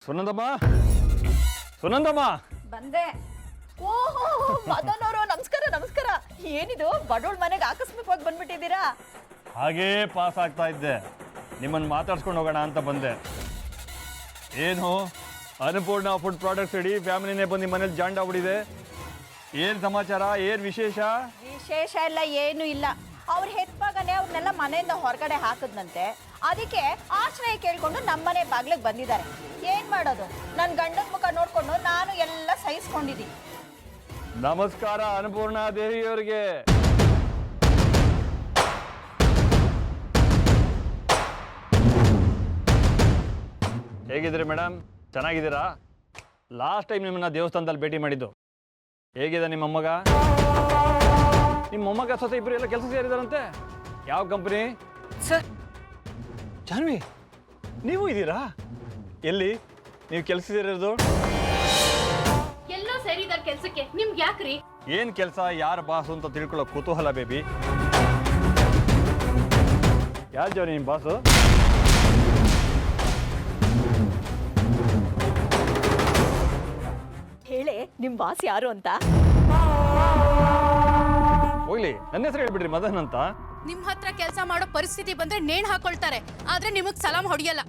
ಸುನಂದಮ್ಮ ಸುನಂದಮ್ಮ ಬಂದೆ. ಓಹೋ ಮದನ್ ಅವರು ನಮಸ್ಕಾರ ನಮಸ್ಕಾರ. ಏನಿದು ಬಡವಳ ಮನೆಗೆ ಆಕಸ್ಮಿಕವಾಗಿ ಬಂದ್ಬಿಟ್ಟಿದ್ದೀರಾ? ಹಾಗೇ ಪಾಸ್ ಆಗ್ತಾ ಇದ್ದೆ, ನಿಮ್ಮನ್ನು ಮಾತಾಡ್ಸ್ಕೊಂಡು ಹೋಗೋಣ ಅಂತ ಬಂದೆ. ಏನು ಅನ್ನಪೂರ್ಣ ಫುಡ್ ಪ್ರಾಡಕ್ಟ್ಸ್ ಇಡೀ ಫ್ಯಾಮಿಲಿನೇ ಬಂದು ನಿಮ್ಮ ಮನೇಲಿ ಜಾಂಡ್ ಆಗ್ಬಿಟ್ಟಿದೆ. ಏನು ಸಮಾಚಾರ, ಏನು ವಿಶೇಷ? ವಿಶೇಷ ಎಲ್ಲ ಏನು ಇಲ್ಲ. ಅವ್ರು ಹೆತ್ಪಾಗನೆ ಅವ್ರನ್ನೆಲ್ಲ ಮನೆಯಿಂದ ಹೊರಗಡೆ ಹಾಕಿದ್ನಂತೆ. ಅದಕ್ಕೆ ಆಶ್ರಯ ಕೇಳ್ಕೊಂಡು ನಮ್ಮನೆ ಬಾಗ್ಲಿಗೆ ಬಂದಿದ್ದಾರೆ. ಏನ್ ಮಾಡೋದು, ನನ್ನ ಗಂಡನ ಮುಖ ನೋಡ್ಕೊಂಡು ನಾನು ಎಲ್ಲ ಸಹಿಸ್ಕೊಂಡಿದ್ದೀನಿ. ನಮಸ್ಕಾರ ಅನ್ನಪೂರ್ಣ ದೇವಿಯವರಿಗೆ. ಹೇಗಿದ್ದೀರಿ ಮೇಡಮ್, ಚೆನ್ನಾಗಿದ್ದೀರಾ? ಲಾಸ್ಟ್ ಟೈಮ್ ನಿಮ್ಮನ್ನ ದೇವಸ್ಥಾನದಲ್ಲಿ ಭೇಟಿ ಮಾಡಿದ್ದು. ಹೇಗಿದೆ ನಿಮ್ಮ ಮೊಮ್ಮಗ? ನಿಮ್ಮ ಮೊಮ್ಮಗ ಸೊಸೆ ಇಬ್ಬರು ಎಲ್ಲ ಕೆಲಸ ಸೇರಿದಾರಂತೆ. ಯಾವ ಕಂಪನಿ? ಸರ್, ಜಾನ್ವಿ ನೀವು ಇದ್ದೀರಾ? ಎಲ್ಲಿ ನೀವು ಕೆಲಸ ಸೇರಿರೋದು? ಎಲ್ಲೋ ಸೇರಿದಾರ ಕೆಲ್ಸಕ್ಕೆ. ನಿಮ್ಗೆ ಯಾಕ್ರಿ? ಏನ್ ಕೆಲಸ, ಯಾರ ಬಾಸು ಅಂತ ತಿಳ್ಕೊಳ್ಳೋ ಕುತೂಹಲ ಬೇಬಿ. ಯಾರು ಜಾನ್ವಿ ನಿಮ್ಮ ಬಾಸು? ಹೇಳಿ ನಿಮ್ ಬಾಸ್ ಯಾರು ಅಂತ. ಹೋಗ್ಲಿ, ನನ್ನ ಹೆಸರು ಹೇಳ್ಬಿಡ್ರಿ, ಮದನ್ ಅಂತ. ನಿಮ್ ಹತ್ರ ಕೆಲಸ ಮಾಡೋ ಪರಿಸ್ಥಿತಿ ಬಂದ್ರೆ ನೇಣ್ ಹಾಕೊಳ್ತಾರೆ, ಆದ್ರೆ ನಿಮಗ್ ಸಲಾಂ ಹೊಡಿಯಲ್ಲ.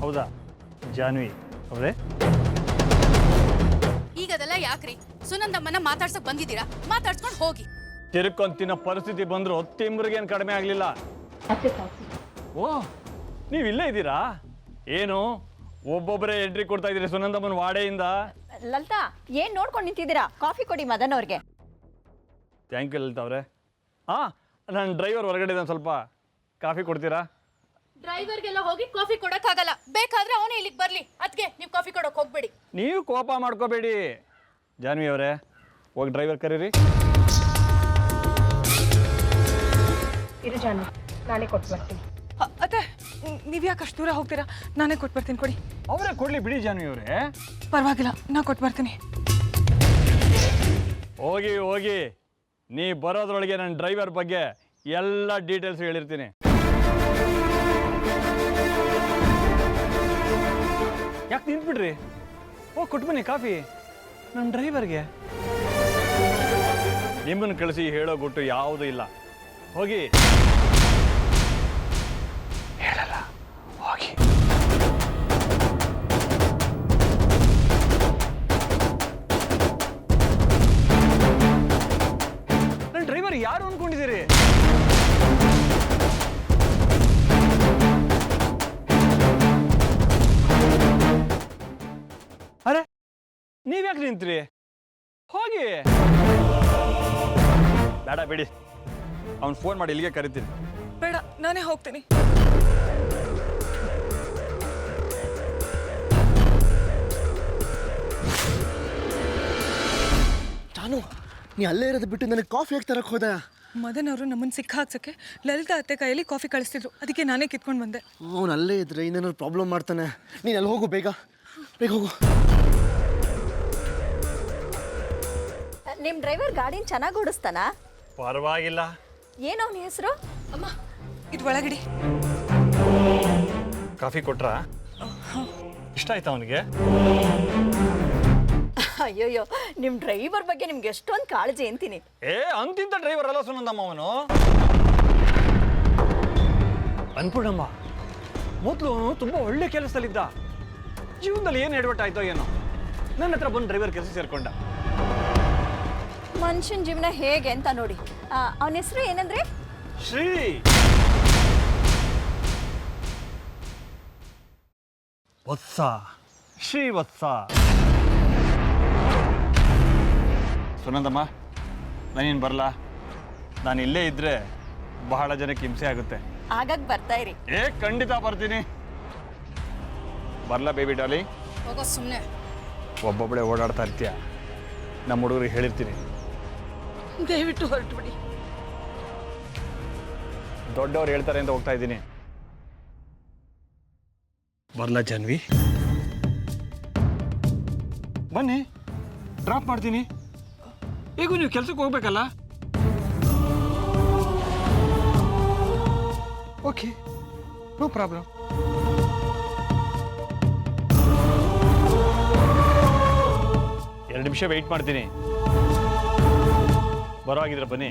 ಹೌದಾ ಜಾನ್ವಿ ಅವರೇ? ಈಗ ಅದೆಲ್ಲ ಯಾಕ್ರಿ? ಸುನಂದಮ್ಮನ ಮಾತಾಡ್ಸಕ್ ಬಂದಿದ್ದೀರಾ, ಮಾತಾಡ್ಸ್ಕೊಂಡು ಹೋಗಿ. ತಿರ್ಕೊಂಡ್ ತಿನ್ನೋ ಪರಿಸ್ಥಿತಿ ಬಂದ್ರು ತಿಂಬ್ರಿಗೇನು ಕಡಿಮೆ ಆಗ್ಲಿಲ್ಲ. ಓ, ನೀವು ಇಲ್ಲೇ ಇದ್ದೀರಾ? ಏನು ಒಬ್ಬೊಬ್ಬರೇ ಎಂಟ್ರಿ ಕೊಡ್ತಾ ಇದ್ದೀರಿ ಸುನಂದಮ್ಮನ ವಾಡೆಯಿಂದ? ಲಲಿತಾ, ಏನ್ ನೋಡ್ಕೊಂಡು ನಿಂತಿದ್ದೀರಾ? ಕಾಫಿ ಕೊಡಿ ಮದನ್ ಅವ್ರಿಗೆ. ಥ್ಯಾಂಕ್ ಯು ಲಲಿತಾ ಅವರೇ. ಹಾಂ, ನನ್ನ ಡ್ರೈವರ್ ಹೊರಗಡೆ ಇದ್ದಾನೆ, ಸ್ವಲ್ಪ ಕಾಫಿ ಕೊಡ್ತೀರಾ? ಡ್ರೈವರ್ಗೆಲ್ಲ ಹೋಗಿ ಕಾಫಿ ಕೊಡಕ್ಕಾಗಲ್ಲ, ಬೇಕಾದ್ರೆ ಅವನೇ ಇಲ್ಲಿಗೆ ಬರ್ಲಿ. ಅದ್ಕೆ ನೀವು ಕಾಫಿ ಕೊಡಕ್ ಹೋಗ್ಬೇಡಿ. ನೀವು ಕೋಪ ಮಾಡ್ಕೋಬೇಡಿ. ಜಾನ್ವಿ ಅವರೇ, ಹೋಗಿ ಡ್ರೈವರ್ ಕರೀರಿ. ಇರು ಜಾನು, ನಾನೇ ಕೊಟ್ಟು ಬರ್ತೀನಿ. ಅತ್ತೆ, ನೀವು ಯಾಕೆ ಅಷ್ಟು ದೂರ ಹೋಗ್ತೀರಾ? ನಾನೇ ಕೊಟ್ಟು ಬರ್ತೀನಿ, ಕೊಡಿ. ಅವರೇ ಕೊಡ್ಲಿ ಬಿಡಿ ಜಾನ್ವಿ ಅವರೇ. ಪರವಾಗಿಲ್ಲ, ನಾ ಕೊಟ್ಟು ಬರ್ತೀನಿ. ಹೋಗಿ ಹೋಗಿ, ನೀ ಬರೋದ್ರೊಳಗೆ ನನ್ನ ಡ್ರೈವರ್ ಬಗ್ಗೆ ಎಲ್ಲ ಡೀಟೇಲ್ಸ್ ಹೇಳಿರ್ತೀನಿ. ಯಾಕೆ ನಿಂತ್ಬಿಡ್ರಿ? ಹೋಗಿ ಕೊಟ್ಬನ್ನಿ ಕಾಫಿ ನನ್ನ ಡ್ರೈವರ್ಗೆ. ನಿಮ್ಮನ್ನು ಕಳಿಸಿ ಹೇಳೋ ಗುಟ್ಟು ಯಾವುದೂ ಇಲ್ಲ. ಹೋಗಿ. ಹೇಳಲ್ಲ, ಹೋಗಿ. ನನ್ನ ಡ್ರೈವರ್ ಯಾರು ಅನ್ಕೊಂಡಿದ್ದೀರಿ? ಅರೆ, ನೀವ್ಯಾಕೆ ನಿಂತ್ರಿ? ಹೋಗಿ. ಬೇಡ ಬಿಡಿ, ಅವ್ನು ಫೋನ್ ಮಾಡಿ ಇಲ್ಲಿಗೆ ಕರಿತೀನಿ. ಬೇಡ, ನಾನೇ ಹೋಗ್ತೀನಿ. ಜಾನು, ನೀ ಅಲ್ಲೇ ಇರೋದು ಬಿಟ್ಟು ನನಗೆ ಕಾಫಿ ಯಾಕೆ ತರಕ್ಕೆ ಹೋದ? ಮದನ್ ಅವರು ನಮ್ಮನ್ನು ಸಿಕ್ಕ ಹಾಕ್ಸಕ್ಕೆ ಲಲಿತಾ ಅತ್ತೆ ಕೈಯಲ್ಲಿ ಕಾಫಿ ಕಳಿಸ್ತಿದ್ರು, ಅದಕ್ಕೆ ನಾನೇ ಕಿತ್ಕೊಂಡು ಬಂದೆ. ಅವನು ಅಲ್ಲೇ ಇದ್ರೆ ಇನ್ನೇನಾದ್ರು ಪ್ರಾಬ್ಲಮ್ ಮಾಡ್ತಾನೆ. ನೀನು ಅಲ್ಲಿ ಹೋಗು, ಬೇಗ ಬೇಗ ಹೋಗು. ನಿಮ್ ಡ್ರೈವರ್ ಗಾಡಿನ ಚೆನ್ನಾಗಿ ಓಡಿಸ್ತಾನಾ? ಪರವಾಗಿಲ್ಲ. ಏನು ಅವನ ಹೆಸರು? ಅಮ್ಮ, ಇದು ಒಳಗಡೆ. ಕಾಫಿ ಕೊಟ್ರಾ? ಇಷ್ಟ ಆಯ್ತಾ ಅವನಿಗೆ? ಅಯ್ಯೋಯ್ಯೋ, ನಿಮ್ ಡ್ರೈವರ್ ಬಗ್ಗೆ ನಿಮ್ಗೆ ಎಷ್ಟೊಂದು ಕಾಳಜಿ ಅಂತೀನಿ. ಅಂತಿಂತ ಡ್ರೈವರ್ ಅಲ್ಲ ಸುನಂದಮ್ಮ ಅವನು. ಅನ್ಪೂರ್ಣಮ್ಮ, ಮೊದಲು ಅವನು ತುಂಬ ಒಳ್ಳೆ ಕೆಲಸದಲ್ಲಿದ್ದ. ಜೀವನದಲ್ಲಿ ಏನು ಎಡವಟ್ಟ ಆಯ್ತೋ ಏನೋ, ನನ್ನ ಹತ್ರ ಬಂದು ಡ್ರೈವರ್ ಕೆಲಸ ಸೇರ್ಕೊಂಡ. ಮನುಷ್ಯನ ಜೀವನ ಹೇಗೆ ಅಂತ ನೋಡಿ. ಅವನ ಹೆಸರು ಏನಂದ್ರೆ? ಶ್ರೀ. ವತ್ಸ, ಶ್ರೀ ವತ್ಸ. ಸುನಂದಮ್ಮ, ನಾನೇನು ಬರಲ್ಲ? ನಾನು ಇಲ್ಲೇ ಇದ್ರೆ ಬಹಳ ಜನಕ್ಕೆ ಹಿಂಸೆ ಆಗುತ್ತೆ. ಆಗಾಗ ಬರ್ತಾ ಇರಿ. ಖಂಡಿತ ಬರ್ತೀನಿ. ಬರ್ಲಾ ಬೇಬಿ ಡಾಲಿ? ಹೋಗೋ ಸುಮ್ಮನೆ. ಒಬ್ಬೊಬ್ಬಳೆ ಓಡಾಡ್ತಾ ಇರ್ತೀಯ. ನಮ್ಮ ಹುಡುಗರಿಗೆ ಹೇಳಿರ್ತೀನಿ, ದಯವಿಟ್ಟು ಹೊರಟುಬಿಡಿ. ದೊಡ್ಡವ್ರು ಹೇಳ್ತಾರೆ ಅಂತ ಹೋಗ್ತಾ ಇದ್ದೀನಿ. ಬರ್ಲಾ ಜಾನ್ವಿ? ಬನ್ನಿ, ಡ್ರಾಪ್ ಮಾಡ್ತೀನಿ. ಹೇಗೂ ನೀವು ಕೆಲ್ಸಕ್ಕೆ ಹೋಗ್ಬೇಕಲ್ಲ? Okay, no problem. 2 ನಿಮಿಷ ವೆಯ್ಟ್ ಮಾಡ್ತೀನಿ. ಬರೋ ಆಗಿದ್ರೆ ಬನ್ನಿ.